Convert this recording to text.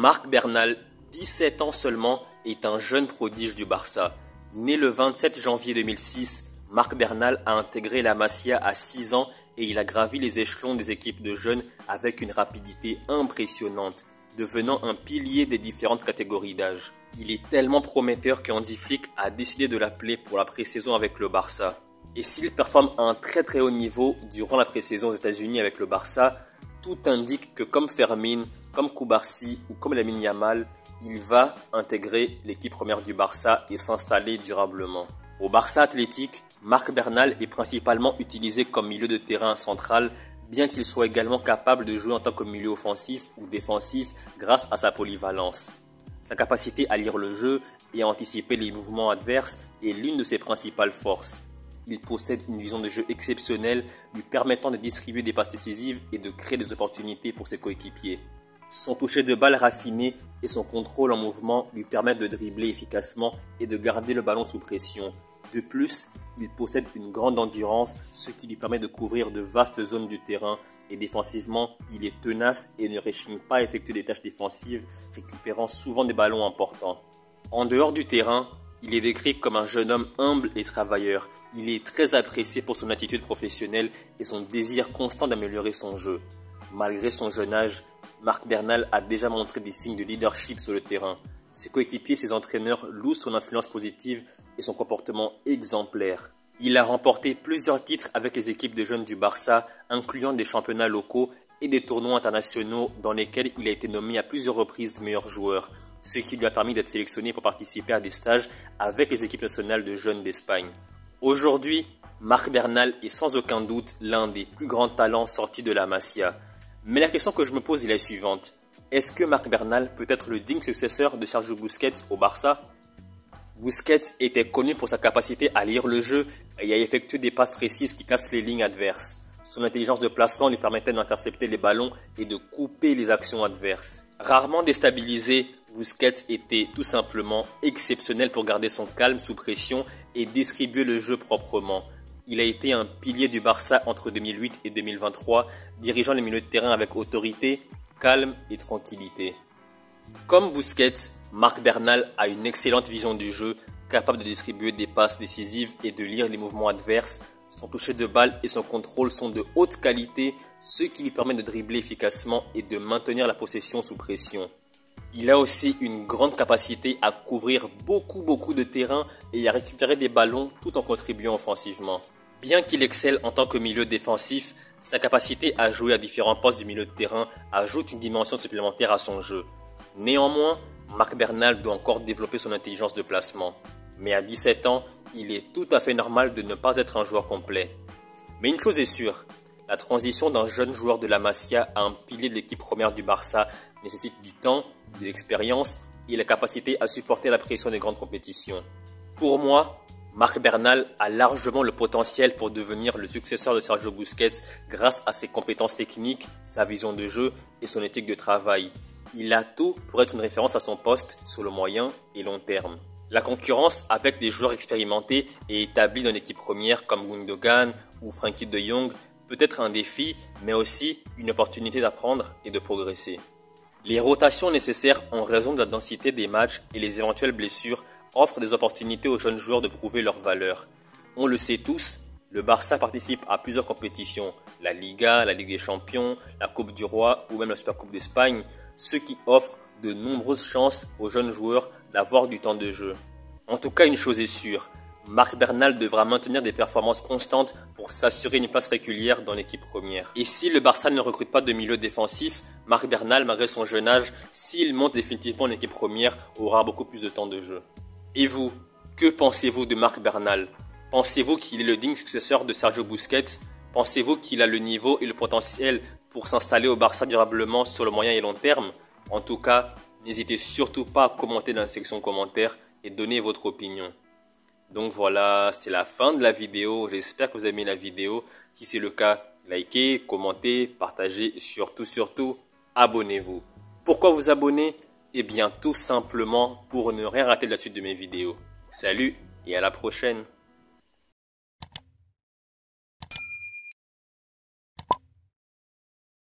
Marc Bernal, 17 ans seulement, est un jeune prodige du Barça. Né le 27 janvier 2006, Marc Bernal a intégré la Masia à 6 ans et il a gravi les échelons des équipes de jeunes avec une rapidité impressionnante, devenant un pilier des différentes catégories d'âge. Il est tellement prometteur que Hansi Flick a décidé de l'appeler pour la pré-saison avec le Barça. Et s'il performe à un très haut niveau durant la pré-saison aux États-Unis avec le Barça, tout indique que comme Fermin, comme Cubarsí ou comme Lamine Yamal, il va intégrer l'équipe première du Barça et s'installer durablement. Au Barça Athletic, Marc Bernal est principalement utilisé comme milieu de terrain central, bien qu'il soit également capable de jouer en tant que milieu offensif ou défensif grâce à sa polyvalence. Sa capacité à lire le jeu et à anticiper les mouvements adverses est l'une de ses principales forces. Il possède une vision de jeu exceptionnelle, lui permettant de distribuer des passes décisives et de créer des opportunités pour ses coéquipiers. Son toucher de balle raffiné et son contrôle en mouvement lui permettent de dribbler efficacement et de garder le ballon sous pression. De plus, il possède une grande endurance, ce qui lui permet de couvrir de vastes zones du terrain et défensivement, il est tenace et ne réchigne pas à effectuer des tâches défensives, récupérant souvent des ballons importants. En dehors du terrain, il est décrit comme un jeune homme humble et travailleur. Il est très apprécié pour son attitude professionnelle et son désir constant d'améliorer son jeu. Malgré son jeune âge, Marc Bernal a déjà montré des signes de leadership sur le terrain. Ses coéquipiers et ses entraîneurs louent son influence positive et son comportement exemplaire. Il a remporté plusieurs titres avec les équipes de jeunes du Barça, incluant des championnats locaux et des tournois internationaux dans lesquels il a été nommé à plusieurs reprises meilleur joueur, ce qui lui a permis d'être sélectionné pour participer à des stages avec les équipes nationales de jeunes d'Espagne. Aujourd'hui, Marc Bernal est sans aucun doute l'un des plus grands talents sortis de la Masia. Mais la question que je me pose est la suivante. Est-ce que Marc Bernal peut être le digne successeur de Sergio Busquets au Barça? Busquets était connu pour sa capacité à lire le jeu et à effectuer des passes précises qui cassent les lignes adverses. Son intelligence de placement lui permettait d'intercepter les ballons et de couper les actions adverses. Rarement déstabilisé, Busquets était tout simplement exceptionnel pour garder son calme sous pression et distribuer le jeu proprement. Il a été un pilier du Barça entre 2008 et 2023, dirigeant les milieux de terrain avec autorité, calme et tranquillité. Comme Busquets, Marc Bernal a une excellente vision du jeu, capable de distribuer des passes décisives et de lire les mouvements adverses. Son toucher de balle et son contrôle sont de haute qualité, ce qui lui permet de dribbler efficacement et de maintenir la possession sous pression. Il a aussi une grande capacité à couvrir beaucoup de terrain et à récupérer des ballons tout en contribuant offensivement. Bien qu'il excelle en tant que milieu défensif, sa capacité à jouer à différents postes du milieu de terrain ajoute une dimension supplémentaire à son jeu. Néanmoins, Marc Bernal doit encore développer son intelligence de placement. Mais à 17 ans, il est tout à fait normal de ne pas être un joueur complet. Mais une chose est sûre, la transition d'un jeune joueur de la Masia à un pilier de l'équipe première du Barça nécessite du temps, de l'expérience et la capacité à supporter la pression des grandes compétitions. Pour moi, Marc Bernal a largement le potentiel pour devenir le successeur de Sergio Busquets grâce à ses compétences techniques, sa vision de jeu et son éthique de travail. Il a tout pour être une référence à son poste sur le moyen et long terme. La concurrence avec des joueurs expérimentés et établis dans l'équipe première comme Gundogan ou Frenkie de Jong peut être un défi, mais aussi une opportunité d'apprendre et de progresser. Les rotations nécessaires en raison de la densité des matchs et les éventuelles blessures offrent des opportunités aux jeunes joueurs de prouver leur valeur. On le sait tous, le Barça participe à plusieurs compétitions, la Liga, la Ligue des Champions, la Coupe du Roi ou même la Supercoupe d'Espagne, ce qui offre de nombreuses chances aux jeunes joueurs d'avoir du temps de jeu. En tout cas, une chose est sûre, Marc Bernal devra maintenir des performances constantes pour s'assurer une place régulière dans l'équipe première. Et si le Barça ne recrute pas de milieu défensif, Marc Bernal, malgré son jeune âge, s'il monte définitivement l'équipe première, aura beaucoup plus de temps de jeu. Et vous, que pensez-vous de Marc Bernal? Pensez-vous qu'il est le digne successeur de Sergio Busquets? Pensez-vous qu'il a le niveau et le potentiel pour s'installer au Barça durablement sur le moyen et long terme? En tout cas, n'hésitez surtout pas à commenter dans la section commentaires et donner votre opinion. Donc voilà, c'est la fin de la vidéo. J'espère que vous avez aimé la vidéo. Si c'est le cas, likez, commentez, partagez et surtout, abonnez-vous. Pourquoi vous abonner? Eh bien, tout simplement pour ne rien rater de la suite de mes vidéos. Salut et à la prochaine.